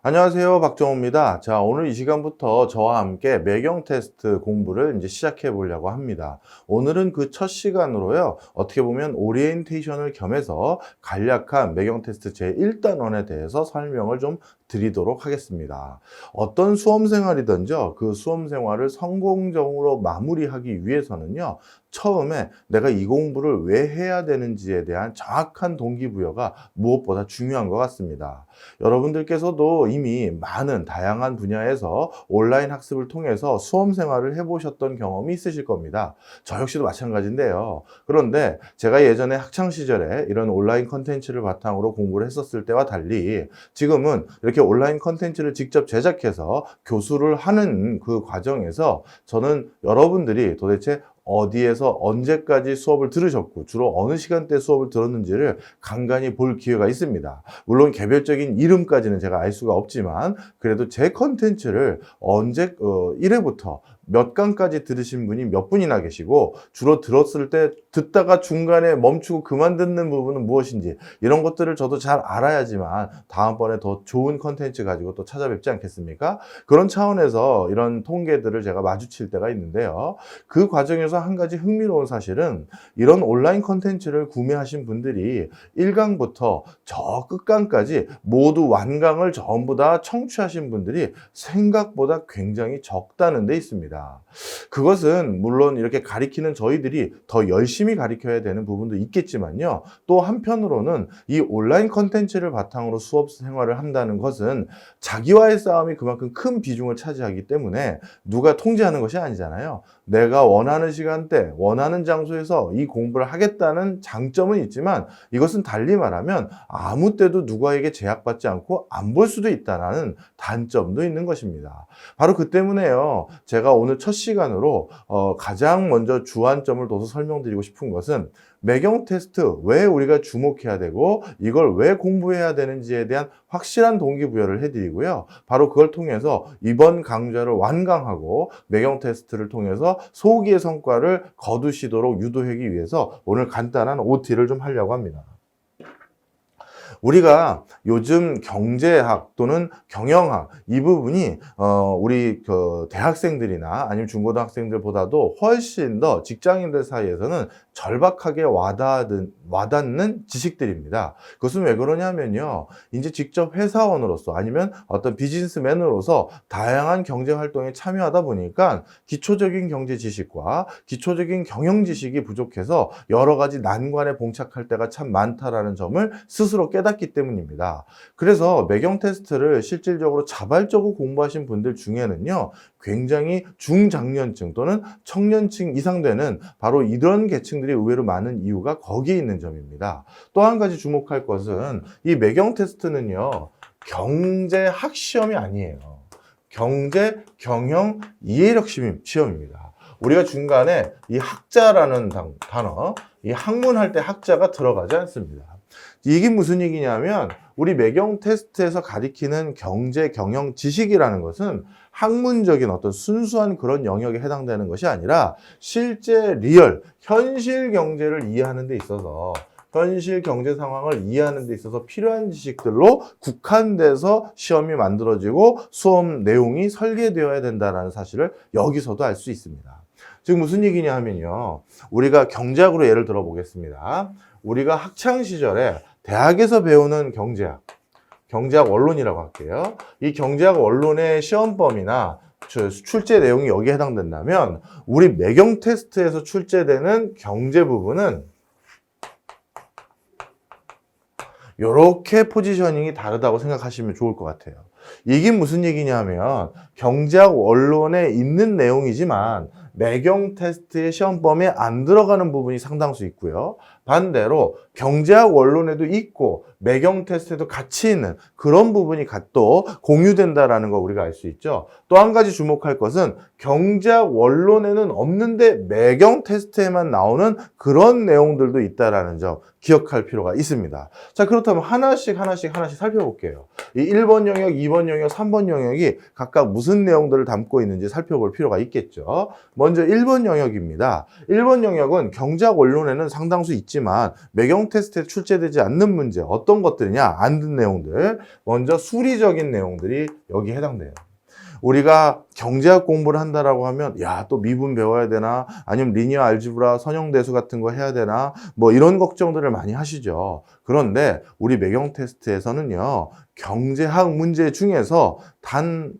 안녕하세요. 박정호입니다. 자, 오늘 이 시간부터 저와 함께 매경 테스트 공부를 이제 시작해 보려고 합니다. 오늘은 그 첫 시간으로요. 어떻게 보면 오리엔테이션을 겸해서 간략한 매경 테스트 제1단원에 대해서 설명을 좀 드리도록 하겠습니다. 어떤 수험 생활이든지요. 그 수험 생활을 성공적으로 마무리하기 위해서는요. 처음에 내가 이 공부를 왜 해야 되는지에 대한 정확한 동기부여가 무엇보다 중요한 것 같습니다. 여러분들께서도 이미 많은 다양한 분야에서 온라인 학습을 통해서 수험 생활을 해보셨던 경험이 있으실 겁니다. 저 역시도 마찬가지인데요. 그런데 제가 예전에 학창 시절에 이런 온라인 컨텐츠를 바탕으로 공부를 했었을 때와 달리 지금은 이렇게 온라인 컨텐츠를 직접 제작해서 교수를 하는 그 과정에서 저는 여러분들이 도대체 어디에서 언제까지 수업을 들으셨고 주로 어느 시간대 수업을 들었는지를 간간히 볼 기회가 있습니다. 물론 개별적인 이름까지는 제가 알 수가 없지만 그래도 제 컨텐츠를 언제 1회부터 몇 강까지 들으신 분이 몇 분이나 계시고 주로 들었을 때 듣다가 중간에 멈추고 그만 듣는 부분은 무엇인지 이런 것들을 저도 잘 알아야지만 다음번에 더 좋은 컨텐츠 가지고 또 찾아뵙지 않겠습니까? 그런 차원에서 이런 통계들을 제가 마주칠 때가 있는데요. 그 과정에서 한 가지 흥미로운 사실은 이런 온라인 컨텐츠를 구매하신 분들이 1강부터 저 끝강까지 모두 완강을 전부 다 청취하신 분들이 생각보다 굉장히 적다는 데 있습니다. 그것은 물론 이렇게 가리키는 저희들이 더 열심히 가리켜야 되는 부분도 있겠지만요. 또 한편으로는 이 온라인 컨텐츠를 바탕으로 수업 생활을 한다는 것은 자기와의 싸움이 그만큼 큰 비중을 차지하기 때문에 누가 통제하는 것이 아니잖아요. 내가 원하는 시간대, 원하는 장소에서 이 공부를 하겠다는 장점은 있지만 이것은 달리 말하면 아무 때도 누구에게 제약받지 않고 안 볼 수도 있다는 단점도 있는 것입니다. 바로 그 때문에요. 제가 오늘 첫 시간으로 가장 먼저 주안점을 둬서 설명드리고 싶은 것은 매경 테스트 왜 우리가 주목해야 되고 이걸 왜 공부해야 되는지에 대한 확실한 동기부여를 해드리고요. 바로 그걸 통해서 이번 강좌를 완강하고 매경 테스트를 통해서 소기의 성과를 거두시도록 유도하기 위해서 오늘 간단한 OT를 좀 하려고 합니다. 우리가 요즘 경제학 또는 경영학 이 부분이 우리 그 대학생들이나 아니면 중고등학생들보다도 훨씬 더 직장인들 사이에서는 절박하게 와닿는 지식들입니다. 그것은 왜 그러냐면요. 이제 직접 회사원으로서 아니면 어떤 비즈니스맨으로서 다양한 경제 활동에 참여하다 보니까 기초적인 경제 지식과 기초적인 경영 지식이 부족해서 여러 가지 난관에 봉착할 때가 참 많다라는 점을 스스로 깨닫기 때문입니다. 그래서 매경 테스트를 실질적으로 자발적으로 공부하신 분들 중에는요. 굉장히 중장년층 또는 청년층 이상 되는 바로 이런 계층들이 의외로 많은 이유가 거기에 있는 점입니다. 또 한 가지 주목할 것은 이 매경 테스트는요. 경제학 시험이 아니에요. 경제, 경영, 이해력 시험입니다. 우리가 중간에 이 학자라는 단어, 이 학문할 때 학자가 들어가지 않습니다. 이게 무슨 얘기냐면 우리 매경 테스트에서 가리키는 경제, 경영, 지식이라는 것은 학문적인 어떤 순수한 그런 영역에 해당되는 것이 아니라 실제 리얼, 현실 경제를 이해하는 데 있어서 현실 경제 상황을 이해하는 데 있어서 필요한 지식들로 국한돼서 시험이 만들어지고 수업 내용이 설계되어야 된다는 사실을 여기서도 알 수 있습니다. 즉 무슨 얘기냐 하면요. 우리가 경제학으로 예를 들어 보겠습니다. 우리가 학창 시절에 대학에서 배우는 경제학 원론이라고 할게요. 이 경제학 원론의 시험범위나 출제 내용이 여기에 해당된다면 우리 매경 테스트에서 출제되는 경제 부분은 이렇게 포지셔닝이 다르다고 생각하시면 좋을 것 같아요. 이게 무슨 얘기냐면 경제학 원론에 있는 내용이지만 매경 테스트의 시험범위에 안 들어가는 부분이 상당수 있고요. 반대로 경제학 원론에도 있고 매경 테스트에도 같이 있는 그런 부분이 또 공유된다라는 거 우리가 알 수 있죠. 또 한 가지 주목할 것은 경제학 원론에는 없는데 매경 테스트에만 나오는 그런 내용들도 있다라는 점 기억할 필요가 있습니다. 자, 그렇다면 하나씩 살펴볼게요. 이 1번 영역, 2번 영역, 3번 영역이 각각 무슨 내용들을 담고 있는지 살펴볼 필요가 있겠죠. 먼저 1번 영역입니다. 1번 영역은 경제학 원론에는 상당수 있지 있지만 매경 테스트에 출제되지 않는 문제 어떤 것들이냐? 안 든 내용들. 먼저 수리적인 내용들이 여기에 해당돼요. 우리가 경제학 공부를 한다라고 하면 야, 또 미분 배워야 되나? 아니면 리니어 알지브라, 선형대수 같은 거 해야 되나? 뭐 이런 걱정들을 많이 하시죠. 그런데 우리 매경 테스트에서는요. 경제학 문제 중에서 단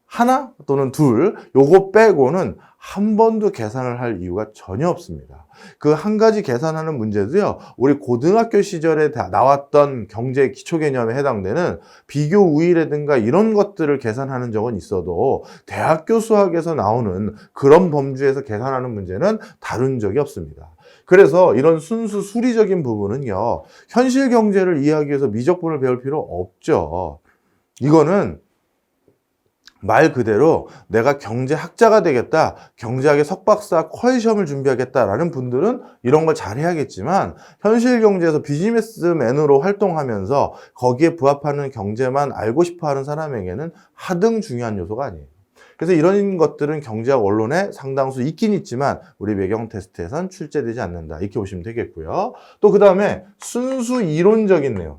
하나 또는 둘 요거 빼고는 한 번도 계산을 할 이유가 전혀 없습니다. 그 한 가지 계산하는 문제도요. 우리 고등학교 시절에 나왔던 경제 기초 개념에 해당되는 비교 우위라든가 이런 것들을 계산하는 적은 있어도 대학교 수학에서 나오는 그런 범주에서 계산하는 문제는 다룬 적이 없습니다. 그래서 이런 순수 수리적인 부분은요. 현실 경제를 이해하기 위해서 미적분을 배울 필요 없죠. 이거는 말 그대로 내가 경제학자가 되겠다, 경제학의 석박사 퀄 시험을 준비하겠다라는 분들은 이런 걸 잘해야겠지만 현실 경제에서 비즈니스맨으로 활동하면서 거기에 부합하는 경제만 알고 싶어하는 사람에게는 하등 중요한 요소가 아니에요. 그래서 이런 것들은 경제학 원론에 상당수 있긴 있지만 우리 매경 테스트에선 출제되지 않는다. 이렇게 보시면 되겠고요. 또 그 다음에 순수 이론적인 내용,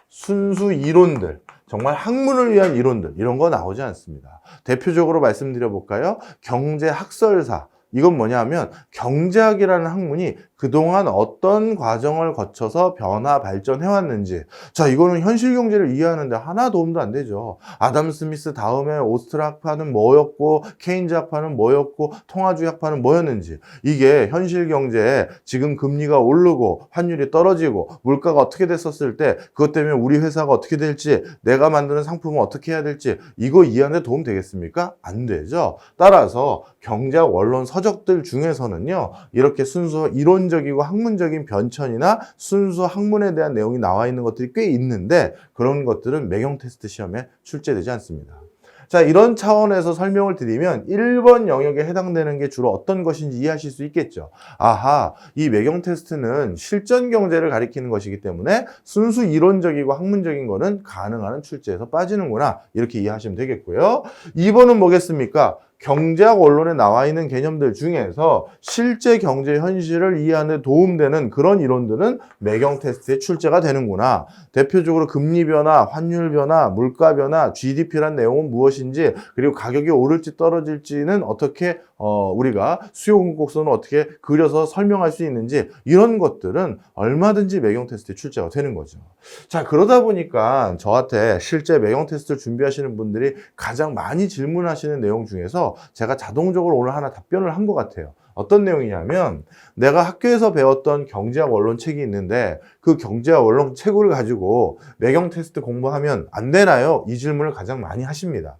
순수 이론들. 정말 학문을 위한 이론들 이런 거 나오지 않습니다. 대표적으로 말씀드려 볼까요? 경제학설사. 이건 뭐냐면 경제학이라는 학문이 그동안 어떤 과정을 거쳐서 변화 발전해 왔는지, 자 이거는 현실 경제를 이해하는데 하나 도움도 안 되죠. 아담 스미스 다음에 오스트라 학파는 뭐였고 케인즈 학파는 뭐였고 통화주의 학파는 뭐였는지, 이게 현실 경제에 지금 금리가 오르고 환율이 떨어지고 물가가 어떻게 됐었을 때 그것 때문에 우리 회사가 어떻게 될지, 내가 만드는 상품은 어떻게 해야 될지, 이거 이해하는 데 도움 되겠습니까? 안 되죠. 따라서 경제학 원론 서적들 중에서는요, 이렇게 순수 이론적이고 학문적인 변천이나 순수 학문에 대한 내용이 나와 있는 것들이 꽤 있는데 그런 것들은 매경 테스트 시험에 출제되지 않습니다. 자, 이런 차원에서 설명을 드리면 1번 영역에 해당되는 게 주로 어떤 것인지 이해하실 수 있겠죠. 아하, 이 매경 테스트는 실전 경제를 가리키는 것이기 때문에 순수 이론적이고 학문적인 거는 가능한 출제에서 빠지는구나, 이렇게 이해하시면 되겠고요. 2번은 뭐겠습니까? 경제학 원론에 나와 있는 개념들 중에서 실제 경제 현실을 이해하는 데 도움되는 그런 이론들은 매경 테스트에 출제가 되는구나. 대표적으로 금리 변화, 환율 변화, 물가 변화, GDP란 내용은 무엇인지, 그리고 가격이 오를지 떨어질지는 어떻게 우리가 수요 공급곡선을 어떻게 그려서 설명할 수 있는지, 이런 것들은 얼마든지 매경 테스트에 출제가 되는 거죠. 자, 그러다 보니까 저한테 실제 매경 테스트를 준비하시는 분들이 가장 많이 질문하시는 내용 중에서 제가 자동적으로 오늘 하나 답변을 한 것 같아요. 어떤 내용이냐면, 내가 학교에서 배웠던 경제학 원론 책이 있는데 그 경제학 원론 책을 가지고 매경 테스트 공부하면 안 되나요? 이 질문을 가장 많이 하십니다.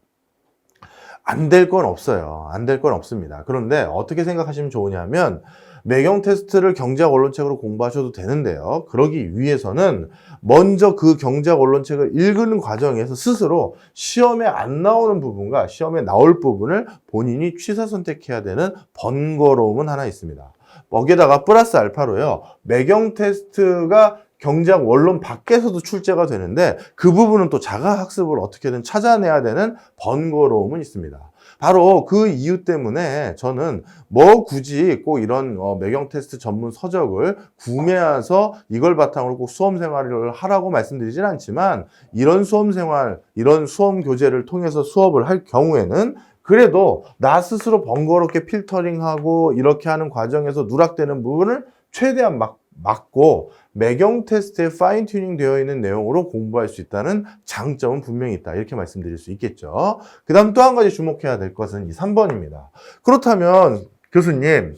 안 될 건 없어요. 안 될 건 없습니다. 그런데 어떻게 생각하시면 좋으냐면, 매경 테스트를 경제학 원론책으로 공부하셔도 되는데요. 그러기 위해서는 먼저 그 경제학 원론책을 읽는 과정에서 스스로 시험에 안 나오는 부분과 시험에 나올 부분을 본인이 취사 선택해야 되는 번거로움은 하나 있습니다. 거기에다가 플러스 알파로요, 매경 테스트가 경제학 원론 밖에서도 출제가 되는데 그 부분은 또 자가 학습을 어떻게든 찾아내야 되는 번거로움은 있습니다. 바로 그 이유 때문에 저는 뭐 굳이 꼭 이런 매경 테스트 전문 서적을 구매해서 이걸 바탕으로 꼭 수험 생활을 하라고 말씀드리진 않지만, 이런 수험 생활, 이런 수험 교재를 통해서 수업을 할 경우에는 그래도 나 스스로 번거롭게 필터링하고 이렇게 하는 과정에서 누락되는 부분을 최대한 막고 매경 테스트에 파인 튜닝 되어 있는 내용으로 공부할 수 있다는 장점은 분명히 있다, 이렇게 말씀드릴 수 있겠죠. 그 다음 또 한 가지 주목해야 될 것은 이 3번입니다. 그렇다면 교수님,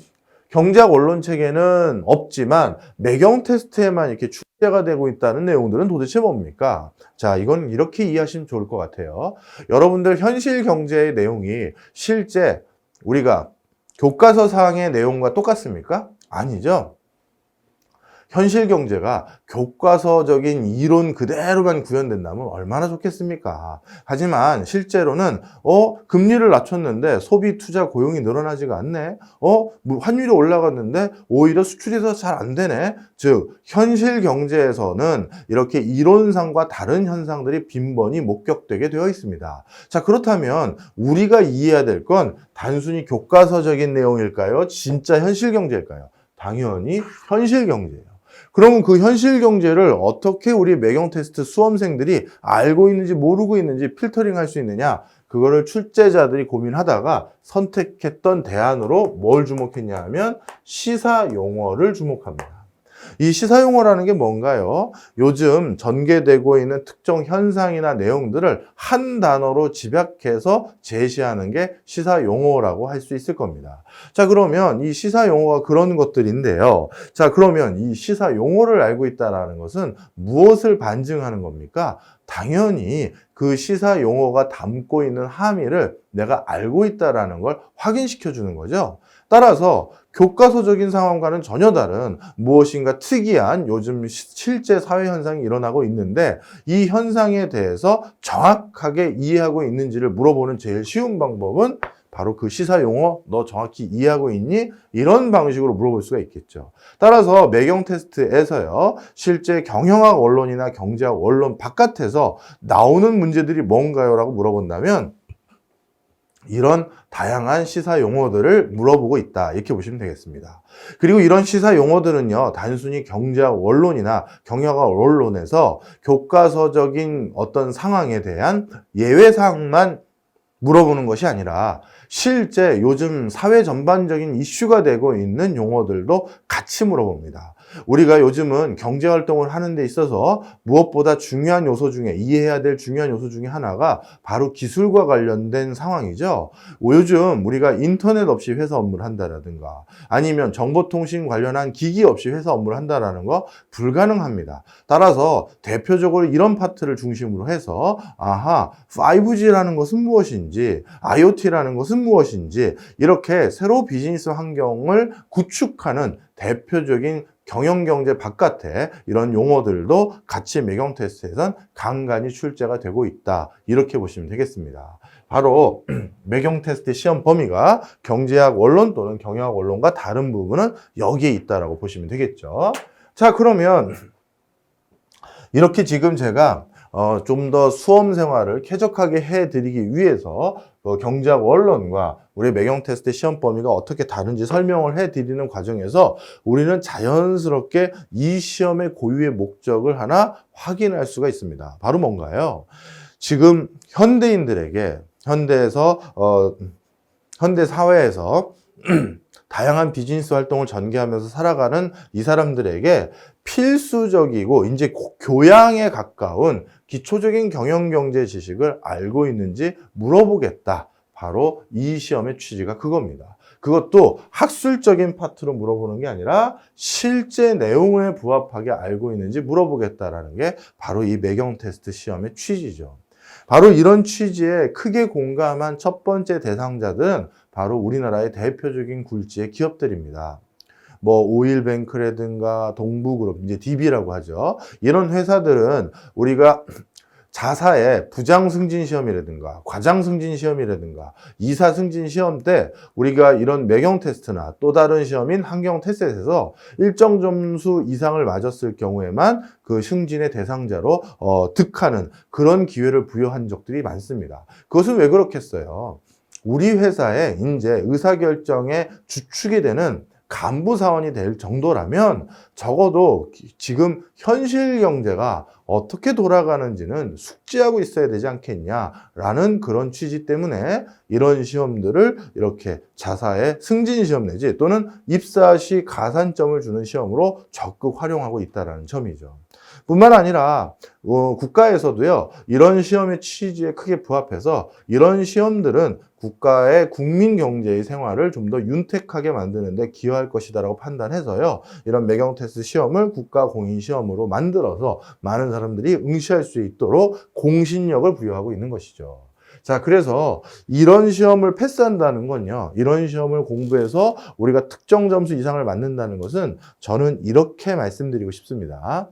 경제학 원론책에는 없지만 매경 테스트에만 이렇게 출제가 되고 있다는 내용들은 도대체 뭡니까? 자, 이건 이렇게 이해하시면 좋을 것 같아요. 여러분들 현실 경제의 내용이 실제 우리가 교과서 상의 내용과 똑같습니까? 아니죠. 현실 경제가 교과서적인 이론 그대로만 구현된다면 얼마나 좋겠습니까? 하지만 실제로는 금리를 낮췄는데 소비, 투자, 고용이 늘어나지가 않네. 환율이 올라갔는데 오히려 수출이 더 잘 안 되네. 즉 현실 경제에서는 이렇게 이론상과 다른 현상들이 빈번히 목격되게 되어 있습니다. 자, 그렇다면 우리가 이해해야 될 건 단순히 교과서적인 내용일까요? 진짜 현실 경제일까요? 당연히 현실 경제예요. 그러면 그 현실 경제를 어떻게 우리 매경 테스트 수험생들이 알고 있는지 모르고 있는지 필터링 할 수 있느냐? 그거를 출제자들이 고민하다가 선택했던 대안으로 뭘 주목했냐 하면 시사 용어를 주목합니다. 이 시사 용어라는 게 뭔가요? 요즘 전개되고 있는 특정 현상이나 내용들을 한 단어로 집약해서 제시하는 게 시사 용어라고 할 수 있을 겁니다. 자, 그러면 이 시사 용어가 그런 것들인데요. 자, 그러면 이 시사 용어를 알고 있다는 것은 무엇을 반증하는 겁니까? 당연히 그 시사 용어가 담고 있는 함의를 내가 알고 있다는 걸 확인시켜 주는 거죠. 따라서 교과서적인 상황과는 전혀 다른 무엇인가 특이한 요즘 실제 사회 현상이 일어나고 있는데 이 현상에 대해서 정확하게 이해하고 있는지를 물어보는 제일 쉬운 방법은 바로 그 시사 용어 너 정확히 이해하고 있니? 이런 방식으로 물어볼 수가 있겠죠. 따라서 매경 테스트에서요. 실제 경영학 원론이나 경제학 원론 바깥에서 나오는 문제들이 뭔가요? 라고 물어본다면 이런 다양한 시사 용어들을 물어보고 있다. 이렇게 보시면 되겠습니다. 그리고 이런 시사 용어들은요, 단순히 경제학 원론이나 경영학 원론에서 교과서적인 어떤 상황에 대한 예외사항만 물어보는 것이 아니라 실제 요즘 사회 전반적인 이슈가 되고 있는 용어들도 같이 물어봅니다. 우리가 요즘은 경제활동을 하는 데 있어서 무엇보다 중요한 요소 중에 이해해야 될 중요한 요소 중에 하나가 바로 기술과 관련된 상황이죠. 요즘 우리가 인터넷 없이 회사 업무를 한다라든가 아니면 정보통신 관련한 기기 없이 회사 업무를 한다라는 거 불가능합니다. 따라서 대표적으로 이런 파트를 중심으로 해서 5G라는 것은 무엇인지 IoT라는 것은 무엇인지 이렇게 새로 비즈니스 환경을 구축하는 대표적인 경영경제 바깥에 이런 용어들도 같이 매경 테스트에선 간간히 출제가 되고 있다. 이렇게 보시면 되겠습니다. 바로 매경 테스트 시험 범위가 경제학 원론 또는 경영학 원론과 다른 부분은 여기에 있다라고 보시면 되겠죠. 자, 그러면 이렇게 지금 제가 좀 더 수험 생활을 쾌적하게 해드리기 위해서 경제학 원론과 우리 매경 테스트 시험 범위가 어떻게 다른지 설명을 해드리는 과정에서 우리는 자연스럽게 이 시험의 고유의 목적을 하나 확인할 수가 있습니다. 바로 뭔가요? 지금 현대인들에게 현대 사회에서 다양한 비즈니스 활동을 전개하면서 살아가는 이 사람들에게 필수적이고 이제 교양에 가까운 기초적인 경영경제 지식을 알고 있는지 물어보겠다. 바로 이 시험의 취지가 그겁니다. 그것도 학술적인 파트로 물어보는 게 아니라 실제 내용에 부합하게 알고 있는지 물어보겠다라는 게 바로 이 매경 테스트 시험의 취지죠. 바로 이런 취지에 크게 공감한 첫 번째 대상자들은 바로 우리나라의 대표적인 굴지의 기업들입니다. 오일뱅크라든가 동부그룹, 이제 DB라고 하죠. 이런 회사들은 우리가 자사의 부장 승진 시험이라든가 과장 승진 시험이라든가 이사 승진 시험 때 우리가 이런 매경 테스트나 또 다른 시험인 환경 테스트에서 일정 점수 이상을 맞았을 경우에만 그 승진의 대상자로 득하는 그런 기회를 부여한 적들이 많습니다. 그것은 왜 그렇겠어요? 우리 회사에 이제 의사결정의 주축이 되는 간부 사원이 될 정도라면 적어도 지금 현실 경제가 어떻게 돌아가는지는 숙지하고 있어야 되지 않겠냐라는 그런 취지 때문에 이런 시험들을 이렇게 자사의 승진 시험 내지 또는 입사 시 가산점을 주는 시험으로 적극 활용하고 있다는 점이죠. 뿐만 아니라 국가에서도요 이런 시험의 취지에 크게 부합해서 이런 시험들은 국가의 국민 경제의 생활을 좀 더 윤택하게 만드는 데 기여할 것이다라고 판단해서요 이런 매경 테스트 시험을 국가 공인 시험으로 만들어서 많은 사람들이 응시할 수 있도록 공신력을 부여하고 있는 것이죠. 자, 그래서 이런 시험을 패스한다는 건요, 이런 시험을 공부해서 우리가 특정 점수 이상을 맞는다는 것은 저는 이렇게 말씀드리고 싶습니다.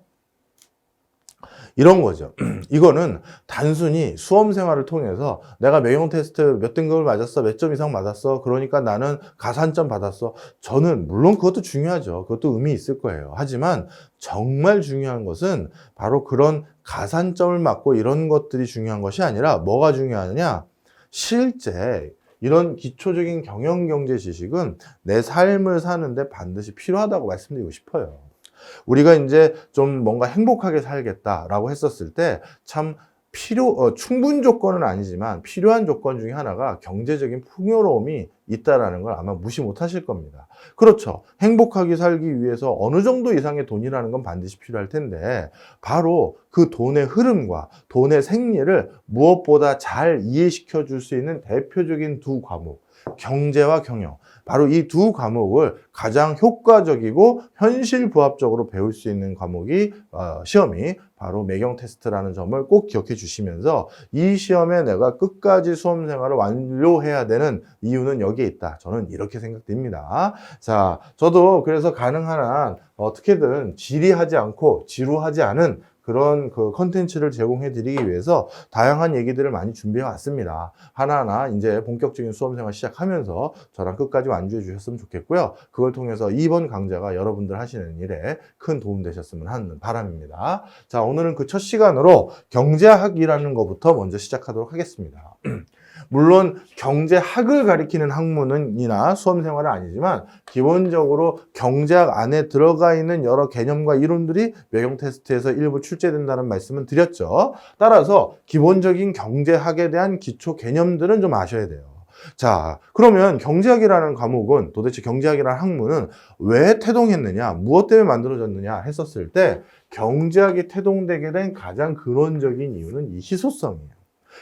이런 거죠. 이거는 단순히 수험 생활을 통해서 내가 매경 테스트 몇 등급을 맞았어, 몇 점 이상 맞았어, 그러니까 나는 가산점 받았어. 저는 물론 그것도 중요하죠. 그것도 의미 있을 거예요. 하지만 정말 중요한 것은 바로 그런 가산점을 맞고 이런 것들이 중요한 것이 아니라 뭐가 중요하느냐? 실제 이런 기초적인 경영 경제 지식은 내 삶을 사는데 반드시 필요하다고 말씀드리고 싶어요. 우리가 이제 좀 뭔가 행복하게 살겠다라고 했었을 때 참 충분 조건은 아니지만 필요한 조건 중에 하나가 경제적인 풍요로움이 있다라는 걸 아마 무시 못 하실 겁니다. 그렇죠. 행복하게 살기 위해서 어느 정도 이상의 돈이라는 건 반드시 필요할 텐데 바로 그 돈의 흐름과 돈의 생리를 무엇보다 잘 이해시켜 줄 수 있는 대표적인 두 과목, 경제와 경영. 바로 이 두 과목을 가장 효과적이고 현실 부합적으로 배울 수 있는 과목이 시험이 바로 매경 테스트라는 점을 꼭 기억해 주시면서 이 시험에 내가 끝까지 수험 생활을 완료해야 되는 이유는 여기에 있다. 저는 이렇게 생각됩니다. 자, 저도 그래서 가능한 한 어떻게든 지리하지 않고 지루하지 않은 그런 그 컨텐츠를 제공해 드리기 위해서 다양한 얘기들을 많이 준비해 왔습니다. 하나하나 이제 본격적인 수험 생활 시작하면서 저랑 끝까지 완주해 주셨으면 좋겠고요. 그걸 통해서 이번 강좌가 여러분들 하시는 일에 큰 도움 되셨으면 하는 바람입니다. 자, 오늘은 그 첫 시간으로 경제학이라는 것부터 먼저 시작하도록 하겠습니다. 물론 경제학을 가리키는 학문이나 수험 생활은 아니지만 기본적으로 경제학 안에 들어가 있는 여러 개념과 이론들이 매경 테스트에서 일부 출제된다는 말씀은 드렸죠. 따라서 기본적인 경제학에 대한 기초 개념들은 좀 아셔야 돼요. 자, 그러면 경제학이라는 과목은 도대체 경제학이라는 학문은 왜 태동했느냐, 무엇 때문에 만들어졌느냐 했었을 때 경제학이 태동되게 된 가장 근원적인 이유는 이 희소성이에요.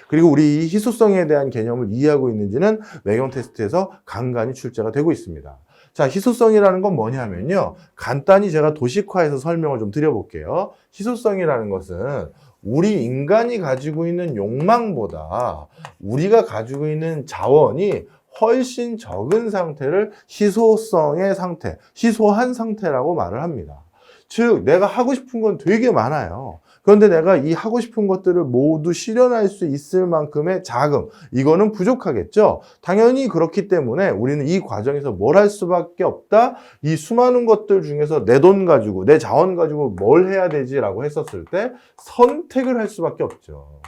그리고 우리 이 희소성에 대한 개념을 이해하고 있는지는 매경 테스트에서 간간히 출제가 되고 있습니다. 자, 희소성이라는 건 뭐냐면요. 간단히 제가 도식화해서 설명을 좀 드려볼게요. 희소성이라는 것은 우리 인간이 가지고 있는 욕망보다 우리가 가지고 있는 자원이 훨씬 적은 상태를 희소성의 상태, 희소한 상태라고 말을 합니다. 즉, 내가 하고 싶은 건 되게 많아요. 그런데 내가 이 하고 싶은 것들을 모두 실현할 수 있을 만큼의 자금, 이거는 부족하겠죠. 당연히 그렇기 때문에 우리는 이 과정에서 뭘 할 수밖에 없다. 이 수많은 것들 중에서 내 돈 가지고, 내 자원 가지고 뭘 해야 되지라고 했었을 때 선택을 할 수밖에 없죠.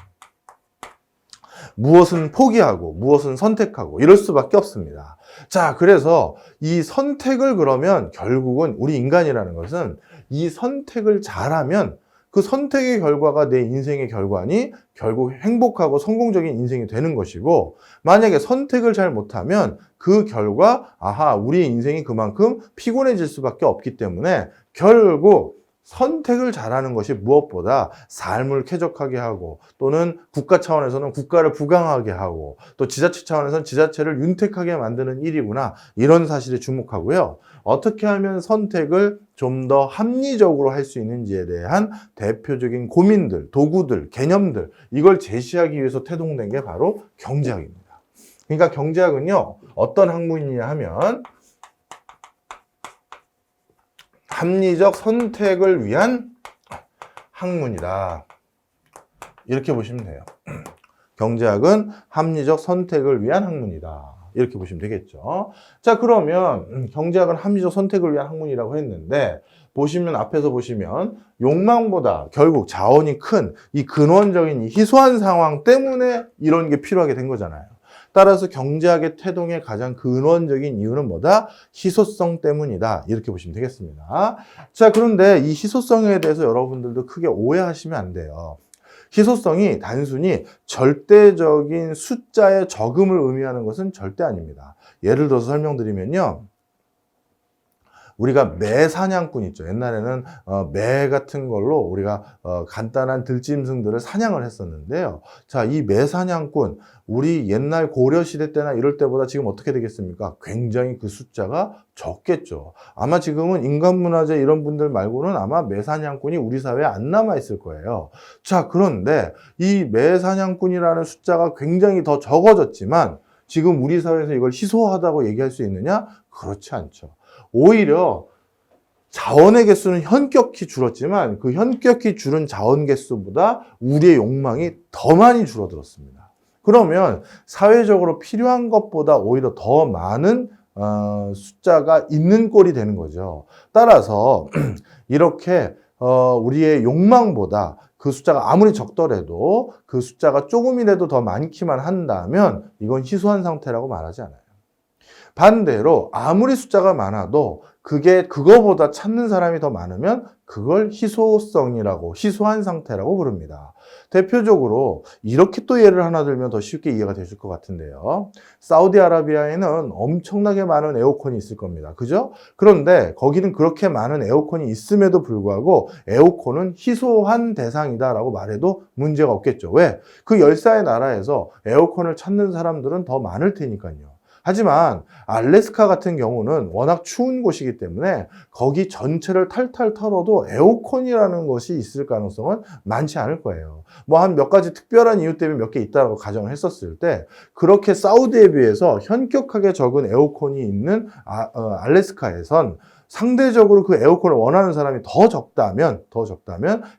무엇은 포기하고 무엇은 선택하고 이럴 수밖에 없습니다. 자, 그래서 이 선택을 그러면 결국은 우리 인간이라는 것은 이 선택을 잘하면 그 선택의 결과가 내 인생의 결과니 결국 행복하고 성공적인 인생이 되는 것이고, 만약에 선택을 잘 못하면 그 결과, 우리의 인생이 그만큼 피곤해질 수밖에 없기 때문에 결국 선택을 잘하는 것이 무엇보다 삶을 쾌적하게 하고, 또는 국가 차원에서는 국가를 부강하게 하고, 또 지자체 차원에서는 지자체를 윤택하게 만드는 일이구나, 이런 사실에 주목하고요. 어떻게 하면 선택을 좀 더 합리적으로 할 수 있는지에 대한 대표적인 고민들, 도구들, 개념들, 이걸 제시하기 위해서 태동된 게 바로 경제학입니다. 그러니까 경제학은요, 어떤 학문이냐 하면 합리적 선택을 위한 학문이다. 이렇게 보시면 돼요. 경제학은 합리적 선택을 위한 학문이다. 이렇게 보시면 되겠죠. 자, 그러면 경제학은 합리적 선택을 위한 학문이라고 했는데, 보시면 앞에서 보시면 욕망보다 결국 자원이 큰 이 근원적인 이 희소한 상황 때문에 이런 게 필요하게 된 거잖아요. 따라서 경제학의 태동의 가장 근원적인 이유는 뭐다? 희소성 때문이다. 이렇게 보시면 되겠습니다. 자, 그런데 이 희소성에 대해서 여러분들도 크게 오해하시면 안 돼요. 희소성이 단순히 절대적인 숫자의 적음을 의미하는 것은 절대 아닙니다. 예를 들어서 설명드리면요. 우리가 매 사냥꾼 있죠. 옛날에는 매 같은 걸로 우리가 간단한 들짐승들을 사냥을 했었는데요. 자, 이 매 사냥꾼, 우리 옛날 고려 시대 때나 이럴 때보다 지금 어떻게 되겠습니까? 굉장히 그 숫자가 적겠죠. 아마 지금은 인간문화재 이런 분들 말고는 아마 매 사냥꾼이 우리 사회에 안 남아 있을 거예요. 자, 그런데 이 매 사냥꾼이라는 숫자가 굉장히 더 적어졌지만 지금 우리 사회에서 이걸 희소하다고 얘기할 수 있느냐? 그렇지 않죠. 오히려 자원의 개수는 현격히 줄었지만 그 현격히 줄은 자원 개수보다 우리의 욕망이 더 많이 줄어들었습니다. 그러면 사회적으로 필요한 것보다 오히려 더 많은 숫자가 있는 꼴이 되는 거죠. 따라서 이렇게 우리의 욕망보다 그 숫자가 아무리 적더라도 그 숫자가 조금이라도 더 많기만 한다면 이건 희소한 상태라고 말하지 않아요. 반대로 아무리 숫자가 많아도 그거보다 찾는 사람이 더 많으면 그걸 희소성이라고, 희소한 상태라고 부릅니다. 대표적으로 이렇게 또 예를 하나 들면 더 쉽게 이해가 되실 것 같은데요. 사우디아라비아에는 엄청나게 많은 에어컨이 있을 겁니다. 그죠? 그런데 거기는 그렇게 많은 에어컨이 있음에도 불구하고 에어컨은 희소한 대상이다라고 말해도 문제가 없겠죠. 왜? 그 열사의 나라에서 에어컨을 찾는 사람들은 더 많을 테니까요. 하지만 알래스카 같은 경우는 워낙 추운 곳이기 때문에 거기 전체를 탈탈 털어도 에어컨이라는 것이 있을 가능성은 많지 않을 거예요. 뭐 한 몇 가지 특별한 이유 때문에 몇 개 있다고 가정을 했었을 때 그렇게 사우디에 비해서 현격하게 적은 에어컨이 있는 알래스카에선 상대적으로 그 에어컨을 원하는 사람이 더 적다면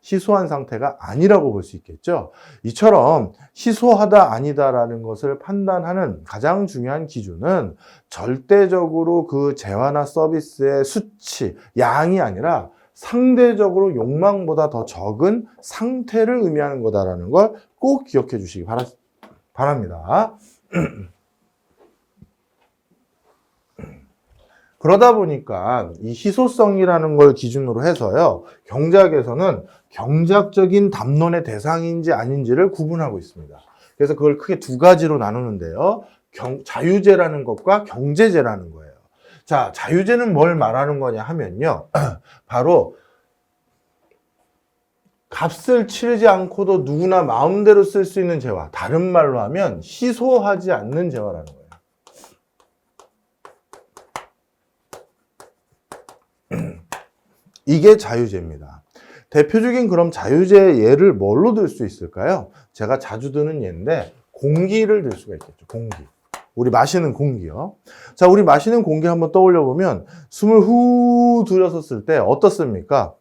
희소한 상태가 아니라고 볼 수 있겠죠. 이처럼 희소하다 아니다라는 것을 판단하는 가장 중요한 기준은 절대적으로 그 재화나 서비스의 수치, 양이 아니라 상대적으로 욕망보다 더 적은 상태를 의미하는 거다라는 걸 꼭 기억해 주시기 바랍니다. 그러다 보니까 이 희소성이라는 걸 기준으로 해서요, 경제학에서는 경제학적인 담론의 대상인지 아닌지를 구분하고 있습니다. 그래서 그걸 크게 두 가지로 나누는데요. 자유재라는 것과 경제재라는 거예요. 자, 자유재는 뭘 말하는 거냐 하면요. 바로 값을 치르지 않고도 누구나 마음대로 쓸 수 있는 재화. 다른 말로 하면 희소하지 않는 재화라는 거예요. 이게 자유재입니다. 대표적인 그럼 자유재의 예를 뭘로 들 수 있을까요? 제가 자주 드는 예인데 공기를 들 수가 있겠죠. 공기. 우리 마시는 공기요. 자, 우리 마시는 공기 한번 떠올려 보면 숨을 후 들였었을 때 어떻습니까?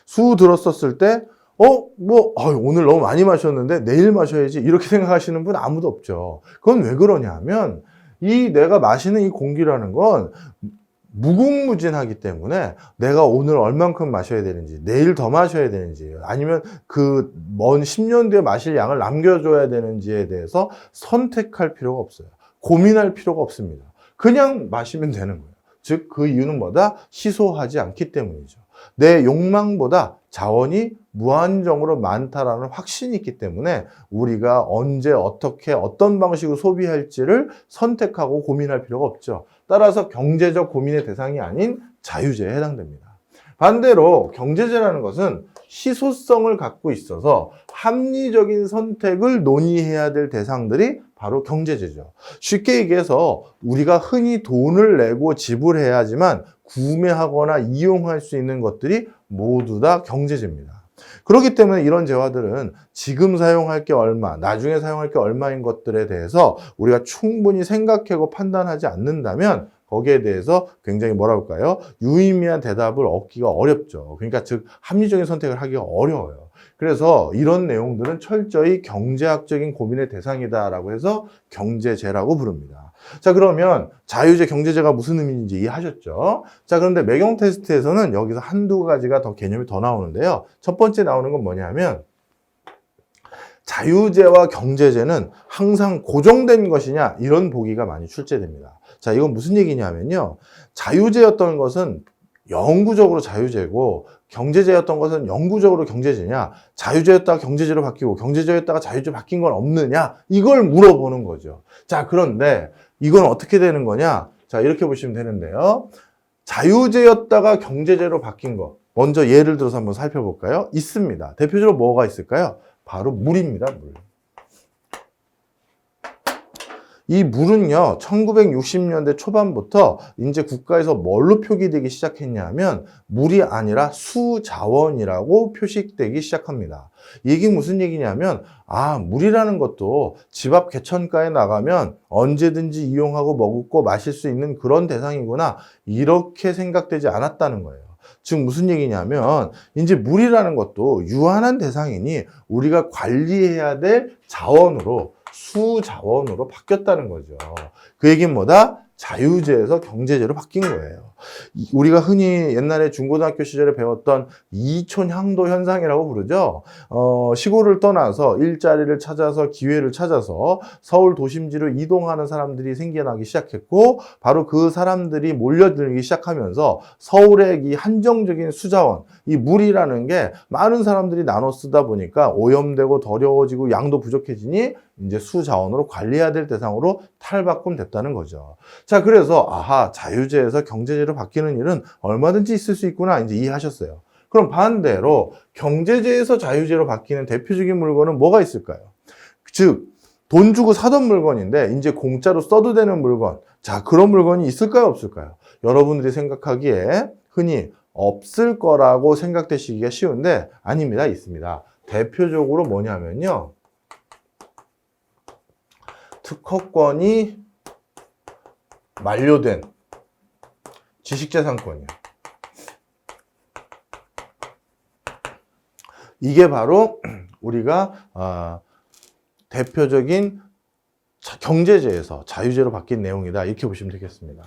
후 들었었을 때 오늘 너무 많이 마셨는데 내일 마셔야지 이렇게 생각하시는 분 아무도 없죠. 그건 왜 그러냐 하면 내가 마시는 이 공기라는 건 무궁무진하기 때문에 내가 오늘 얼만큼 마셔야 되는지, 내일 더 마셔야 되는지, 아니면 그 먼 10년 뒤에 마실 양을 남겨줘야 되는지에 대해서 선택할 필요가 없어요. 고민할 필요가 없습니다. 그냥 마시면 되는 거예요. 즉, 그 이유는 뭐다? 희소하지 않기 때문이죠. 내 욕망보다 자원이 무한정으로 많다라는 확신이 있기 때문에 우리가 언제 어떻게 어떤 방식으로 소비할지를 선택하고 고민할 필요가 없죠. 따라서 경제적 고민의 대상이 아닌 자유재에 해당됩니다. 반대로 경제재라는 것은 희소성을 갖고 있어서 합리적인 선택을 논의해야 될 대상들이 바로 경제재죠. 쉽게 얘기해서 우리가 흔히 돈을 내고 지불해야 하지만 구매하거나 이용할 수 있는 것들이 모두 다 경제재입니다. 그렇기 때문에 이런 재화들은 지금 사용할 게 얼마, 나중에 사용할 게 얼마인 것들에 대해서 우리가 충분히 생각하고 판단하지 않는다면 거기에 대해서 굉장히 뭐라고 할까요? 유의미한 대답을 얻기가 어렵죠. 그러니까 즉 합리적인 선택을 하기가 어려워요. 그래서 이런 내용들은 철저히 경제학적인 고민의 대상이다라고 해서 경제재라고 부릅니다. 자, 그러면 자유재, 경제재가 무슨 의미인지 이해하셨죠? 자, 그런데 매경 테스트에서는 여기서 한두 가지가 더 개념이 더 나오는데요. 첫 번째 나오는 건 뭐냐면 자유재와 경제재는 항상 고정된 것이냐 이런 보기가 많이 출제됩니다. 자, 이건 무슨 얘기냐면요. 자유재였던 것은 영구적으로 자유재고 경제재였던 것은 영구적으로 경제재냐, 자유재였다가 경제재로 바뀌고 경제재였다가 자유재로 바뀐 건 없느냐, 이걸 물어보는 거죠. 자, 그런데 이건 어떻게 되는 거냐? 자, 이렇게 보시면 되는데요. 자유재였다가 경제재로 바뀐 거 먼저 예를 들어서 한번 살펴볼까요? 있습니다. 대표적으로 뭐가 있을까요? 바로 물입니다. 물. 이 물은요, 1960년대 초반부터 이제 국가에서 뭘로 표기되기 시작했냐면 물이 아니라 수자원이라고 표식되기 시작합니다. 이게 무슨 얘기냐면 물이라는 것도 집 앞 개천가에 나가면 언제든지 이용하고 먹고 마실 수 있는 그런 대상이구나, 이렇게 생각되지 않았다는 거예요. 즉 무슨 얘기냐면 이제 물이라는 것도 유한한 대상이니 우리가 관리해야 될 자원으로, 수자원으로 바뀌었다는 거죠. 그 얘기는 뭐다? 자유재에서 경제재로 바뀐 거예요. 우리가 흔히 옛날에 중고등학교 시절에 배웠던 이촌향도 현상이라고 부르죠. 시골을 떠나서 일자리를 찾아서 기회를 찾아서 서울 도심지로 이동하는 사람들이 생겨나기 시작했고, 바로 그 사람들이 몰려들기 시작하면서 서울의 이 한정적인 수자원, 이 물이라는 게 많은 사람들이 나눠 쓰다 보니까 오염되고 더러워지고 양도 부족해지니 이제 수자원으로 관리해야 될 대상으로 탈바꿈됐다는 거죠. 자, 그래서 자유재에서 경제재로 바뀌는 일은 얼마든지 있을 수 있구나 이제 이해하셨어요. 그럼 반대로 경제재에서 자유재로 바뀌는 대표적인 물건은 뭐가 있을까요? 즉, 돈 주고 사던 물건인데 이제 공짜로 써도 되는 물건. 자, 그런 물건이 있을까요, 없을까요? 여러분들이 생각하기에 흔히 없을 거라고 생각되시기가 쉬운데 아닙니다. 있습니다. 대표적으로 뭐냐면요, 특허권이 만료된 지식재산권이에요. 이게 바로 우리가 대표적인 경제재에서 자유재로 바뀐 내용이다, 이렇게 보시면 되겠습니다.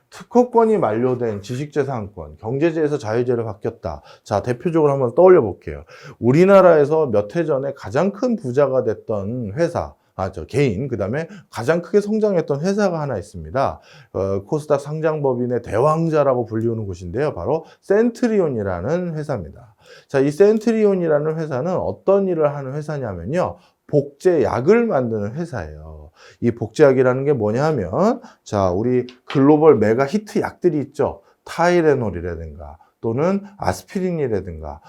특허권이 만료된 지식재산권, 경제재에서 자유재로 바뀌었다. 자, 대표적으로 한번 떠올려 볼게요. 우리나라에서 몇 해 전에 가장 큰 부자가 됐던 회사, 개인, 그 다음에 가장 크게 성장했던 회사가 하나 있습니다. 코스닥 상장법인의 대왕자라고 불리우는 곳인데요. 바로 센트리온이라는 회사입니다. 자, 이 센트리온이라는 회사는 어떤 일을 하는 회사냐면요, 복제약을 만드는 회사예요. 이 복제약이라는 게 뭐냐 하면, 자, 우리 글로벌 메가 히트 약들이 있죠. 타이레놀이라든가 또는 아스피린이라든가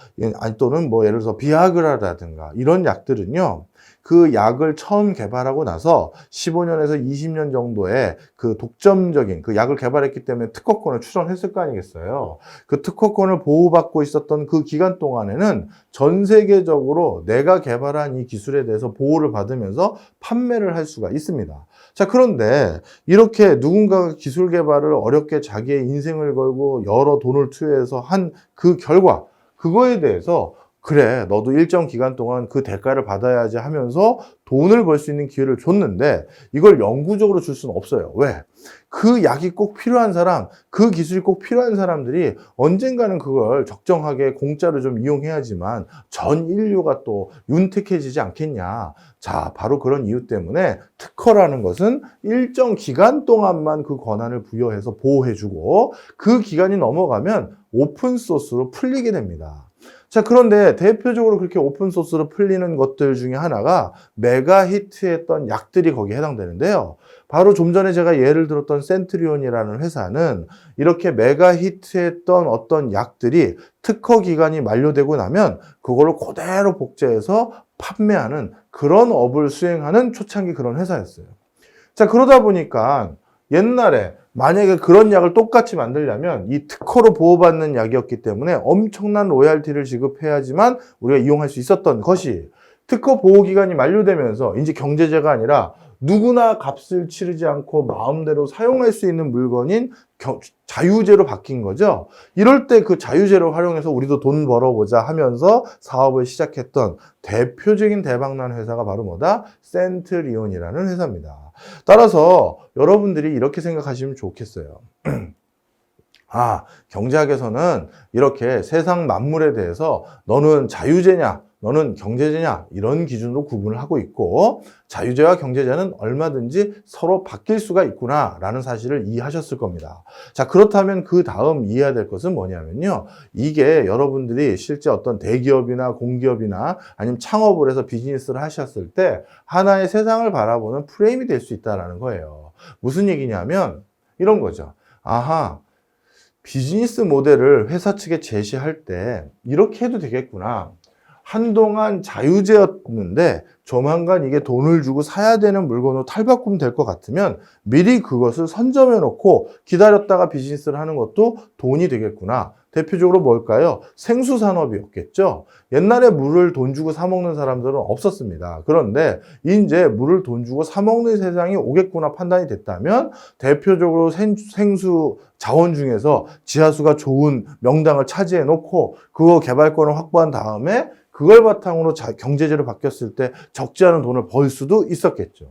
또는 뭐 예를 들어서 비아그라라든가 이런 약들은요, 그 약을 처음 개발하고 나서 15년에서 20년 정도의 그 독점적인 그 약을 개발했기 때문에 특허권을 출원했을 거 아니겠어요. 그 특허권을 보호받고 있었던 그 기간 동안에는 전 세계적으로 내가 개발한 이 기술에 대해서 보호를 받으면서 판매를 할 수가 있습니다. 자, 그런데 이렇게 누군가가 기술 개발을 어렵게 자기의 인생을 걸고 여러 돈을 투여해서 한 그 결과, 그거에 대해서 그래, 너도 일정 기간 동안 그 대가를 받아야지 하면서 돈을 벌 수 있는 기회를 줬는데 이걸 영구적으로 줄 수는 없어요. 왜? 그 약이 꼭 필요한 사람, 그 기술이 꼭 필요한 사람들이 언젠가는 그걸 적정하게 공짜로 좀 이용해야지만 전 인류가 또 윤택해지지 않겠냐. 자, 바로 그런 이유 때문에 특허라는 것은 일정 기간 동안만 그 권한을 부여해서 보호해주고 그 기간이 넘어가면 오픈소스로 풀리게 됩니다. 자, 그런데 대표적으로 그렇게 오픈소스로 풀리는 것들 중에 하나가 메가 히트했던 약들이 거기에 해당되는데요. 바로 좀 전에 제가 예를 들었던 센트리온이라는 회사는 이렇게 메가 히트했던 어떤 약들이 특허 기간이 만료되고 나면 그걸로 그대로 복제해서 판매하는 그런 업을 수행하는 초창기 그런 회사였어요. 자, 그러다 보니까 옛날에 만약에 그런 약을 똑같이 만들려면 이 특허로 보호받는 약이었기 때문에 엄청난 로얄티를 지급해야지만 우리가 이용할 수 있었던 것이 특허 보호기간이 만료되면서 이제 경제재가 아니라 누구나 값을 치르지 않고 마음대로 사용할 수 있는 물건인 자유재로 바뀐 거죠. 이럴 때 그 자유재를 활용해서 우리도 돈 벌어보자 하면서 사업을 시작했던 대표적인 대박난 회사가 바로 뭐다? 센트리온이라는 회사입니다. 따라서 여러분들이 이렇게 생각하시면 좋겠어요. 경제학에서는 이렇게 세상 만물에 대해서 너는 자유재냐, 너는 경제재냐 이런 기준으로 구분을 하고 있고 자유재와 경제재는 얼마든지 서로 바뀔 수가 있구나 라는 사실을 이해하셨을 겁니다. 자, 그렇다면 그 다음 이해해야 될 것은 뭐냐면요, 이게 여러분들이 실제 어떤 대기업이나 공기업이나 아니면 창업을 해서 비즈니스를 하셨을 때 하나의 세상을 바라보는 프레임이 될 수 있다는 거예요. 무슨 얘기냐면 이런 거죠. 비즈니스 모델을 회사 측에 제시할 때 이렇게 해도 되겠구나. 한동안 자유재였는데 조만간 이게 돈을 주고 사야 되는 물건으로 탈바꿈 될 것 같으면 미리 그것을 선점해 놓고 기다렸다가 비즈니스를 하는 것도 돈이 되겠구나. 대표적으로 뭘까요? 생수산업이었겠죠. 옛날에 물을 돈 주고 사 먹는 사람들은 없었습니다. 그런데 이제 물을 돈 주고 사 먹는 세상이 오겠구나 판단이 됐다면 대표적으로 생수 자원 중에서 지하수가 좋은 명당을 차지해 놓고 그거 개발권을 확보한 다음에 그걸 바탕으로 경제재로 바뀌었을 때 적지 않은 돈을 벌 수도 있었겠죠.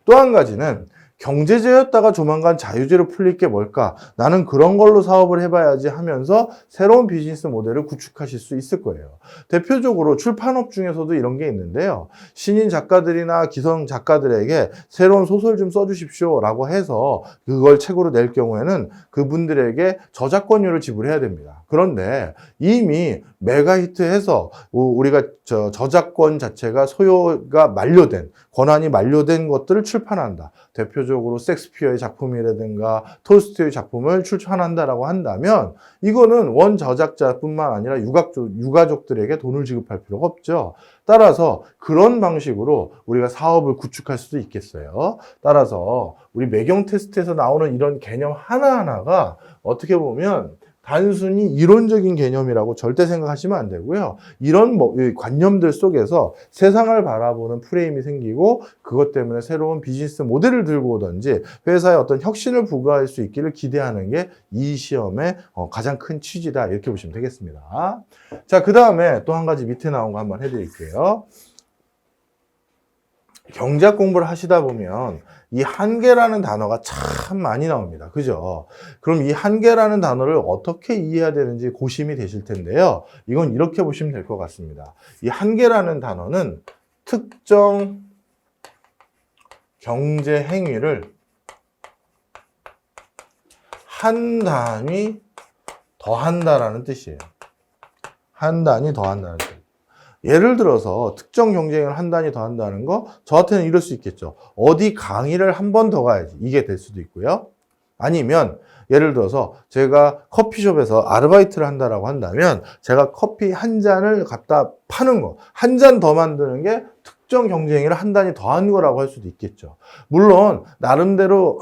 또 한 가지는 경제제였다가 조만간 자유제로 풀릴 게 뭘까? 나는 그런 걸로 사업을 해봐야지 하면서 새로운 비즈니스 모델을 구축하실 수 있을 거예요. 대표적으로 출판업 중에서도 이런 게 있는데요. 신인 작가들이나 기성 작가들에게 새로운 소설 좀 써주십시오 라고 해서 그걸 책으로 낼 경우에는 그분들에게 저작권료를 지불해야 됩니다. 그런데 이미 메가 히트해서 우리가 저작권 자체가 소요가 만료된, 권한이 만료된 것들을 출판한다. 대표적으로 섹스피어의 작품이라든가 톨스토이의 작품을 출판한다라고 한다면 이거는 원 저작자뿐만 아니라 유가족들에게 돈을 지급할 필요가 없죠. 따라서 그런 방식으로 우리가 사업을 구축할 수도 있겠어요. 따라서 우리 매경 테스트에서 나오는 이런 개념 하나하나가 어떻게 보면 단순히 이론적인 개념이라고 절대 생각하시면 안 되고요. 이런 관념들 속에서 세상을 바라보는 프레임이 생기고 그것 때문에 새로운 비즈니스 모델을 들고 오든지 회사에 어떤 혁신을 부과할 수 있기를 기대하는 게 이 시험의 가장 큰 취지다. 이렇게 보시면 되겠습니다. 자, 그 다음에 또 한 가지 밑에 나온 거 한번 해드릴게요. 경제학 공부를 하시다 보면 이 한계라는 단어가 참 많이 나옵니다. 그죠? 그럼 이 한계라는 단어를 어떻게 이해해야 되는지 고심이 되실 텐데요. 이건 이렇게 보시면 될 것 같습니다. 이 한계라는 단어는 특정 경제 행위를 한 단위 더한다라는 뜻이에요. 한 단위 더한다는 뜻. 예를 들어서 특정 경쟁을 한 단위 더 한다는 거 저한테는 이럴 수 있겠죠. 어디 강의를 한 번 더 가야지. 이게 될 수도 있고요. 아니면 예를 들어서 제가 커피숍에서 아르바이트를 한다라고 한다면 제가 커피 한 잔을 갖다 파는 거, 한 잔 더 만드는 게 특정 경쟁을 한 단위 더 한 거라고 할 수도 있겠죠. 물론 나름대로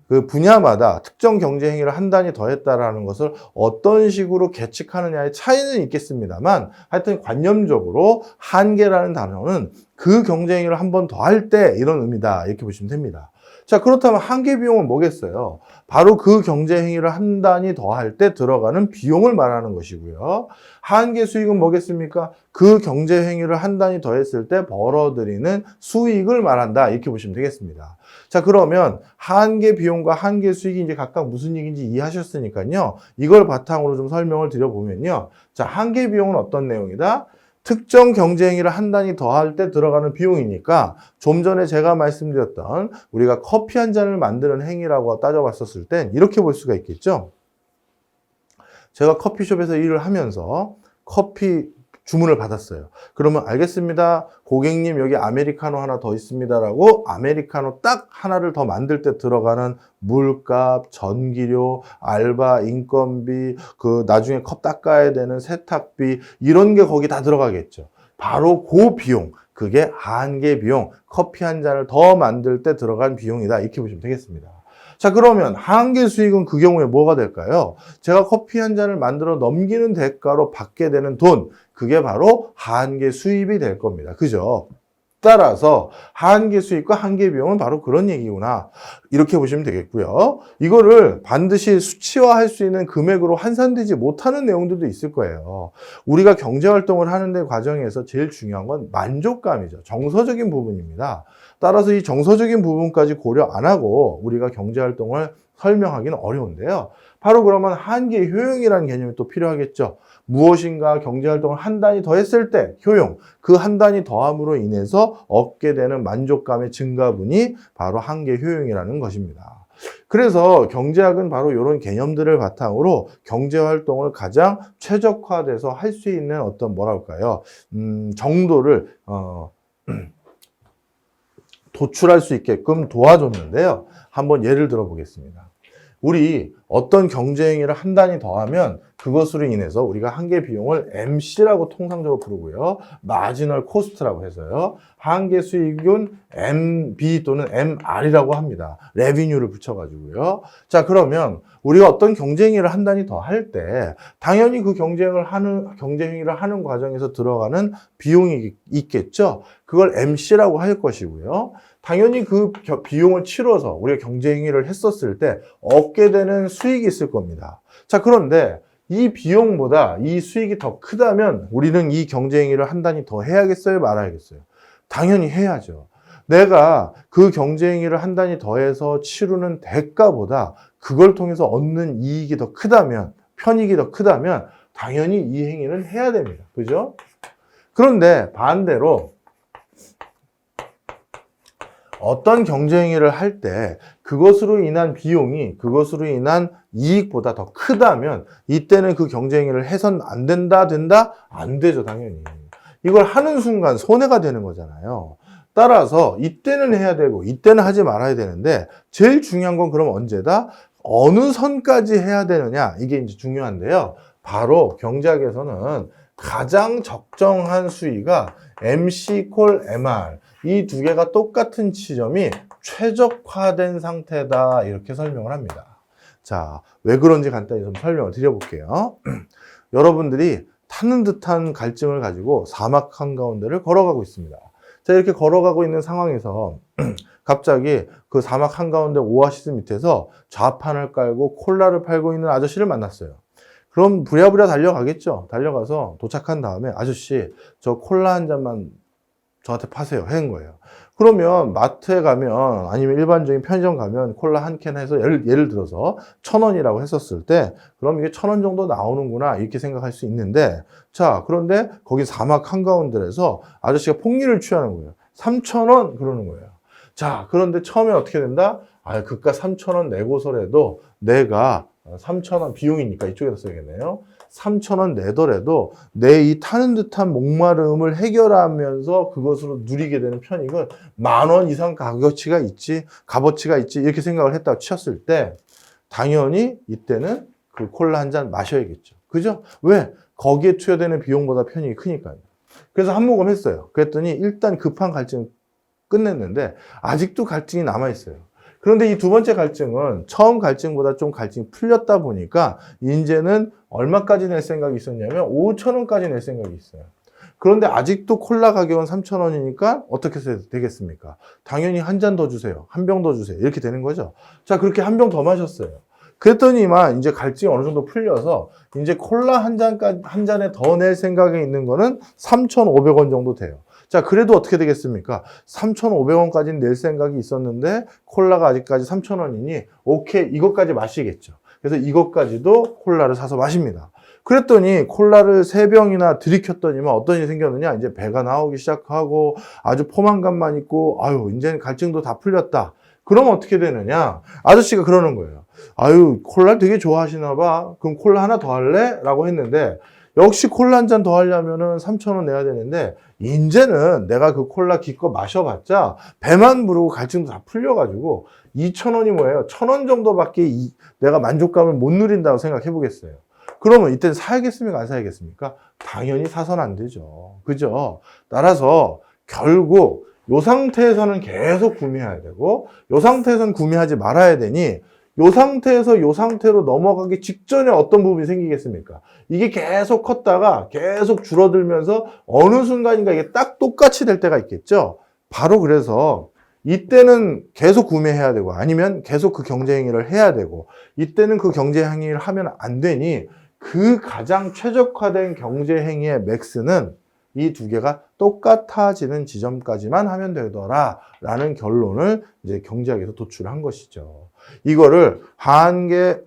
그 분야마다 특정 경제 행위를 한 단위 더했다라는 것을 어떤 식으로 계측하느냐의 차이는 있겠습니다만 하여튼 관념적으로 한계라는 단어는 그 경제 행위를 한 번 더 할 때 이런 의미다 이렇게 보시면 됩니다. 자, 그렇다면 한계 비용은 뭐겠어요? 바로 그 경제 행위를 한 단위 더 할 때 들어가는 비용을 말하는 것이고요. 한계 수익은 뭐겠습니까? 그 경제 행위를 한 단위 더 했을 때 벌어들이는 수익을 말한다 이렇게 보시면 되겠습니다. 자, 그러면 한계 비용과 한계 수익이 이제 각각 무슨 얘기인지 이해하셨으니까요. 이걸 바탕으로 좀 설명을 드려보면요. 자, 한계 비용은 어떤 내용이다? 특정 경제 행위를 한 단위 더 할 때 들어가는 비용이니까 좀 전에 제가 말씀드렸던 우리가 커피 한 잔을 만드는 행위라고 따져봤었을 땐 이렇게 볼 수가 있겠죠. 제가 커피숍에서 일을 하면서 커피 주문을 받았어요. 그러면 알겠습니다. 고객님 여기 아메리카노 하나 더 있습니다라고 아메리카노 딱 하나를 더 만들 때 들어가는 물값, 전기료, 알바, 인건비, 그 나중에 컵 닦아야 되는 세탁비 이런 게 거기 다 들어가겠죠. 바로 그 비용, 그게 한계 비용, 커피 한 잔을 더 만들 때 들어간 비용이다 이렇게 보시면 되겠습니다. 자, 그러면 한계 수익은 그 경우에 뭐가 될까요? 제가 커피 한 잔을 만들어 넘기는 대가로 받게 되는 돈, 그게 바로 한계 수입이 될 겁니다. 그죠? 따라서 한계 수익과 한계 비용은 바로 그런 얘기구나. 이렇게 보시면 되겠고요. 이거를 반드시 수치화할 수 있는 금액으로 환산되지 못하는 내용들도 있을 거예요. 우리가 경제활동을 하는 데 과정에서 제일 중요한 건 만족감이죠. 정서적인 부분입니다. 따라서 이 정서적인 부분까지 고려 안 하고 우리가 경제활동을 설명하기는 어려운데요. 바로 그러면 한계 효용이라는 개념이 또 필요하겠죠. 무엇인가 경제활동을 한 단위 더 했을 때 효용, 그 한 단위 더함으로 인해서 얻게 되는 만족감의 증가분이 바로 한계 효용이라는 것입니다. 그래서 경제학은 바로 이런 개념들을 바탕으로 경제활동을 가장 최적화돼서 할 수 있는 어떤 뭐랄까요, 정도를 도출할 수 있게끔 도와줬는데요. 한번 예를 들어 보겠습니다. 우리 어떤 경제 행위를 한 단위 더하면 그것으로 인해서 우리가 한계 비용을 MC라고 통상적으로 부르고요. 마지널 코스트라고 해서요. 한계 수익은 MB 또는 MR이라고 합니다. 레비뉴를 붙여가지고요. 자, 그러면 우리가 어떤 경제 행위를 한 단위 더 할 때 당연히 그 경제 행위를 하는 과정에서 들어가는 비용이 있겠죠. 그걸 MC라고 할 것이고요. 당연히 그 비용을 치러서 우리가 경제 행위를 했었을 때 얻게 되는 수익이 있을 겁니다. 자, 그런데 이 비용보다 이 수익이 더 크다면 우리는 이 경제 행위를 한 단위 더 해야겠어요? 말아야겠어요? 당연히 해야죠. 내가 그 경제행위를 한 단위 더해서 치르는 대가보다 그걸 통해서 얻는 이익이 더 크다면, 편익이 더 크다면 당연히 이 행위는 해야 됩니다. 그죠? 그런데 반대로 어떤 경제행위를 할 때 그것으로 인한 비용이 그것으로 인한 이익보다 더 크다면 이때는 그 경제행위를 해선 안 된다? 안 되죠, 당연히. 이걸 하는 순간 손해가 되는 거잖아요. 따라서 이때는 해야 되고 이때는 하지 말아야 되는데 제일 중요한 건 그럼 언제다? 어느 선까지 해야 되느냐? 이게 이제 중요한데요. 바로 경제학에서는 가장 적정한 수위가 MC 콜 MR 이 두 개가 똑같은 지점이 최적화된 상태다 이렇게 설명을 합니다. 자, 왜 그런지 간단히 좀 설명을 드려볼게요. 여러분들이 타는 듯한 갈증을 가지고 사막 한가운데를 걸어가고 있습니다. 자, 이렇게 걸어가고 있는 상황에서 갑자기 그 사막 한가운데 오아시스 밑에서 좌판을 깔고 콜라를 팔고 있는 아저씨를 만났어요. 그럼 부랴부랴 달려가겠죠. 달려가서 도착한 다음에 아저씨 저 콜라 한 잔만 저한테 파세요. 하는 거예요. 그러면 마트에 가면 아니면 일반적인 편의점 가면 콜라 한 캔 해서 예를 들어서 1,000원이라고 했었을 때 그럼 이게 1,000원 정도 나오는구나 이렇게 생각할 수 있는데 자 그런데 거기 사막 한가운데에서 아저씨가 폭리를 취하는 거예요. 3,000원 그러는 거예요. 자 그런데 처음에 어떻게 된다? 아 그깟 3,000원 내고서라도 내가 3,000원 비용이니까 이쪽에다 써야겠네요. 3,000원 내더라도 내 이 타는 듯한 목마름을 해결하면서 그것으로 누리게 되는 편익은 10,000원 이상 값어치가 있지 이렇게 생각을 했다고 치었을 때 당연히 이때는 그 콜라 한 잔 마셔야겠죠. 그죠? 왜? 거기에 투여되는 비용보다 편익이 크니까요. 그래서 한 모금 했어요. 그랬더니 일단 급한 갈증 끝냈는데 아직도 갈증이 남아있어요. 그런데 이 두 번째 갈증은 처음 갈증보다 좀 갈증이 풀렸다 보니까 이제는 얼마까지 낼 생각이 있었냐면 5,000원까지 낼 생각이 있어요. 그런데 아직도 콜라 가격은 3,000원이니까 어떻게 해야 되겠습니까? 당연히 한 잔 더 주세요. 한 병 더 주세요. 이렇게 되는 거죠. 자, 그렇게 한 병 더 마셨어요. 그랬더니만 이제 갈증이 어느 정도 풀려서 이제 콜라 한 잔에 더 낼 생각이 있는 거는 3,500원 정도 돼요. 자, 그래도 어떻게 되겠습니까? 3,500원까지는 낼 생각이 있었는데 콜라가 아직까지 3,000원이니 오케이, 이것까지 마시겠죠. 그래서 이것까지도 콜라를 사서 마십니다. 그랬더니 콜라를 3병이나 들이켰더니만 어떤 일이 생겼느냐? 이제 배가 나오기 시작하고 아주 포만감만 있고 아유, 이제는 갈증도 다 풀렸다. 그럼 어떻게 되느냐? 아저씨가 그러는 거예요. 아유, 콜라를 되게 좋아하시나 봐. 그럼 콜라 하나 더 할래? 라고 했는데 역시 콜라 한 잔 더 하려면은 3,000원 내야 되는데 이제는 내가 그 콜라 기껏 마셔봤자 배만 부르고 갈증도 다 풀려가지고 2,000원이 뭐예요? 1,000원 정도밖에 내가 만족감을 못 누린다고 생각해 보겠어요. 그러면 이때는 사야겠습니까? 안 사야겠습니까? 당연히 사서는 안 되죠. 그죠? 따라서 결국 이 상태에서는 계속 구매해야 되고 이 상태에서는 구매하지 말아야 되니 이 상태에서 이 상태로 넘어가기 직전에 어떤 부분이 생기겠습니까? 이게 계속 컸다가 계속 줄어들면서 어느 순간인가 이게 딱 똑같이 될 때가 있겠죠? 바로 그래서 이때는 계속 구매해야 되고 아니면 계속 그 경제행위를 해야 되고 이때는 그 경제행위를 하면 안 되니 그 가장 최적화된 경제행위의 맥스는 이 두 개가 똑같아지는 지점까지만 하면 되더라 라는 결론을 이제 경제학에서 도출한 것이죠. 이거를 한계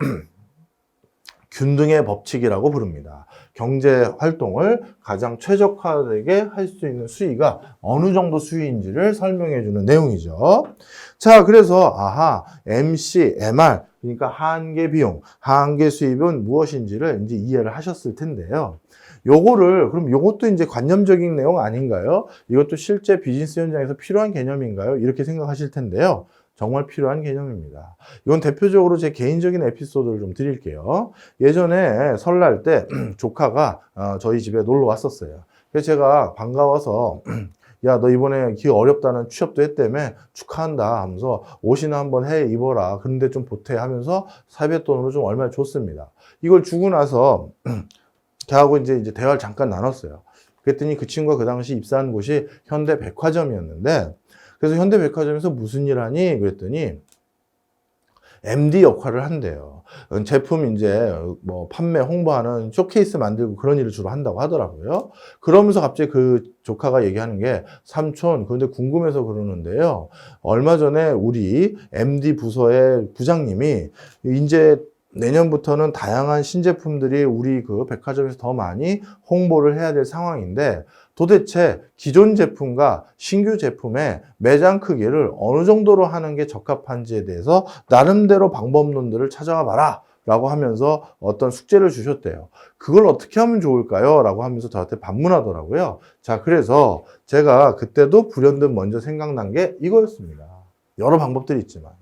균등의 법칙이라고 부릅니다. 경제 활동을 가장 최적화되게 할 수 있는 수위가 어느 정도 수위인지를 설명해 주는 내용이죠. 자, 그래서 MC, MR 그러니까 한계 비용, 한계 수입은 무엇인지를 이제 이해를 하셨을 텐데요. 그럼 요것도 이제 관념적인 내용 아닌가요? 이것도 실제 비즈니스 현장에서 필요한 개념인가요? 이렇게 생각하실 텐데요. 정말 필요한 개념입니다. 이건 대표적으로 제 개인적인 에피소드를 좀 드릴게요. 예전에 설날 때 조카가 저희 집에 놀러 왔었어요. 그래서 제가 반가워서 야, 너 이번에 기회 어렵다는 취업도 했다며 축하한다 하면서 옷이나 한번 해 입어라. 그런데 좀 보태 하면서 사비돈으로 좀 얼마를 줬습니다. 이걸 주고 나서 걔하고 이제 대화를 잠깐 나눴어요. 그랬더니 그 친구가 그 당시 입사한 곳이 현대백화점이었는데 그래서 현대백화점에서 무슨 일 하니? 그랬더니 MD 역할을 한대요. 제품 이제 뭐 판매 홍보하는 쇼케이스 만들고 그런 일을 주로 한다고 하더라고요. 그러면서 갑자기 그 조카가 얘기하는 게 삼촌, 그런데 궁금해서 그러는데요. 얼마 전에 우리 MD 부서의 부장님이 이제 내년부터는 다양한 신제품들이 우리 그 백화점에서 더 많이 홍보를 해야 될 상황인데 도대체 기존 제품과 신규 제품의 매장 크기를 어느 정도로 하는 게 적합한지에 대해서 나름대로 방법론들을 찾아와 봐라 라고 하면서 어떤 숙제를 주셨대요. 그걸 어떻게 하면 좋을까요? 라고 하면서 저한테 반문하더라고요. 자, 그래서 제가 그때도 불현듯 먼저 생각난 게 이거였습니다. 여러 방법들이 있지만.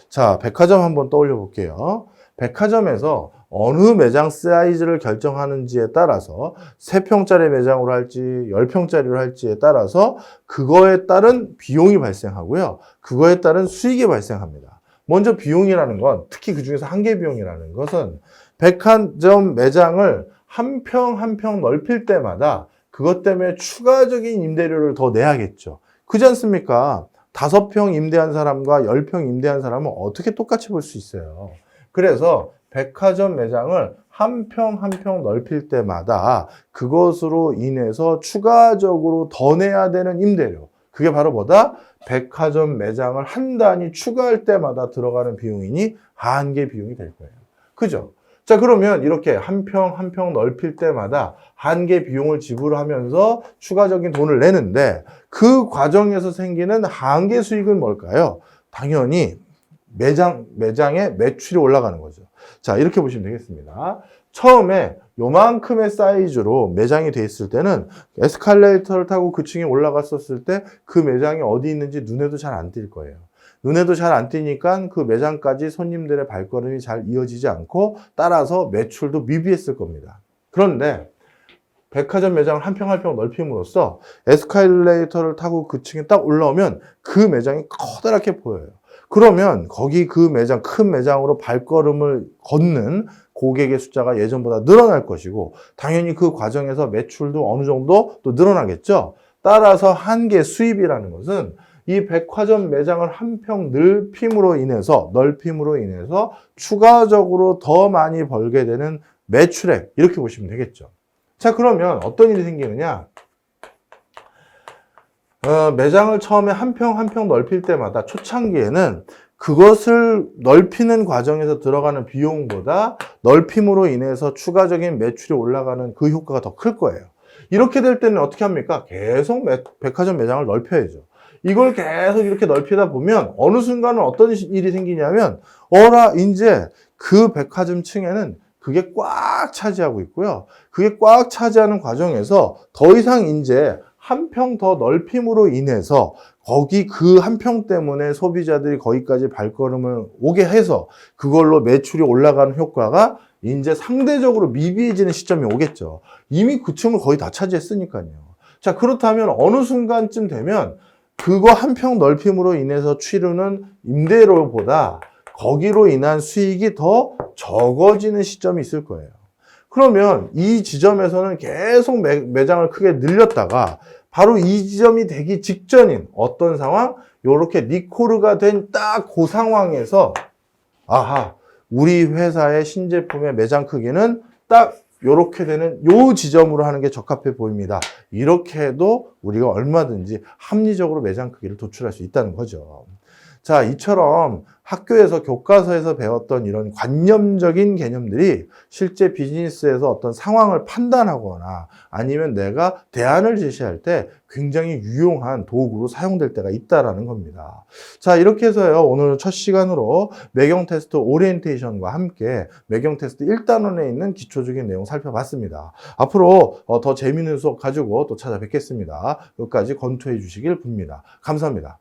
자, 백화점 한번 떠올려 볼게요. 백화점에서 어느 매장 사이즈를 결정하는지에 따라서 3평짜리 매장으로 할지 10평짜리로 할지에 따라서 그거에 따른 비용이 발생하고요. 그거에 따른 수익이 발생합니다. 먼저 비용이라는 건, 특히 그 중에서 한계 비용이라는 것은 백화점 매장을 한 평 한 평 넓힐 때마다 그것 때문에 추가적인 임대료를 더 내야겠죠. 그렇지 않습니까? 5평 임대한 사람과 10평 임대한 사람은 어떻게 똑같이 볼 수 있어요. 그래서 백화점 매장을 한 평 한 평 넓힐 때마다 그것으로 인해서 추가적으로 더 내야 되는 임대료, 그게 바로 뭐다? 백화점 매장을 한 단위 추가할 때마다 들어가는 비용이니 한계 비용이 될 거예요. 그죠? 자, 그러면 이렇게 한 평 한 평 넓힐 때마다 한계 비용을 지불하면서 추가적인 돈을 내는데 그 과정에서 생기는 한계 수익은 뭘까요? 당연히 매장의 매출이 올라가는 거죠. 자, 이렇게 보시면 되겠습니다. 처음에 요만큼의 사이즈로 매장이 돼 있을 때는 에스컬레이터를 타고 그 층에 올라갔었을 때 그 매장이 어디 있는지 눈에도 잘 안 띌 거예요. 눈에도 잘 안 띄니까 그 매장까지 손님들의 발걸음이 잘 이어지지 않고 따라서 매출도 미비했을 겁니다. 그런데 백화점 매장을 한 평 한 평 넓힘으로써 에스컬레이터를 타고 그 층에 딱 올라오면 그 매장이 커다랗게 보여요. 그러면 거기 그 매장, 큰 매장으로 발걸음을 걷는 고객의 숫자가 예전보다 늘어날 것이고 당연히 그 과정에서 매출도 어느 정도 또 늘어나겠죠. 따라서 한계 수입이라는 것은 이 백화점 매장을 한 평 넓힘으로 인해서 추가적으로 더 많이 벌게 되는 매출액, 이렇게 보시면 되겠죠. 자, 그러면 어떤 일이 생기느냐? 매장을 처음에 한 평 한 평 넓힐 때마다 초창기에는 그것을 넓히는 과정에서 들어가는 비용보다 넓힘으로 인해서 추가적인 매출이 올라가는 그 효과가 더 클 거예요. 이렇게 될 때는 어떻게 합니까? 계속 백화점 매장을 넓혀야죠. 이걸 계속 이렇게 넓히다 보면 어느 순간은 어떤 일이 생기냐면 이제 그 백화점 층에는 그게 꽉 차지하고 있고요. 그게 꽉 차지하는 과정에서 더 이상 이제 한 평 더 넓힘으로 인해서 거기 그 한 평 때문에 소비자들이 거기까지 발걸음을 오게 해서 그걸로 매출이 올라가는 효과가 이제 상대적으로 미비해지는 시점이 오겠죠. 이미 그 층을 거의 다 차지했으니까요. 자, 그렇다면 어느 순간쯤 되면 그거 한 평 넓힘으로 인해서 치르는 임대료보다 거기로 인한 수익이 더 적어지는 시점이 있을 거예요. 그러면 이 지점에서는 계속 매장을 크게 늘렸다가 바로 이 지점이 되기 직전인 어떤 상황? 요렇게 리콜가 된 딱 그 상황에서 우리 회사의 신제품의 매장 크기는 딱 요렇게 되는 요 지점으로 하는 게 적합해 보입니다. 이렇게 해도 우리가 얼마든지 합리적으로 매장 크기를 도출할 수 있다는 거죠. 자, 이처럼 학교에서 교과서에서 배웠던 이런 관념적인 개념들이 실제 비즈니스에서 어떤 상황을 판단하거나 아니면 내가 대안을 제시할 때 굉장히 유용한 도구로 사용될 때가 있다라는 겁니다. 자, 이렇게 해서요, 오늘 첫 시간으로 매경 테스트 오리엔테이션과 함께 매경 테스트 1단원에 있는 기초적인 내용 살펴봤습니다. 앞으로 더 재미있는 수업 가지고 또 찾아뵙겠습니다. 끝까지 검토해 주시길 빕니다. 감사합니다.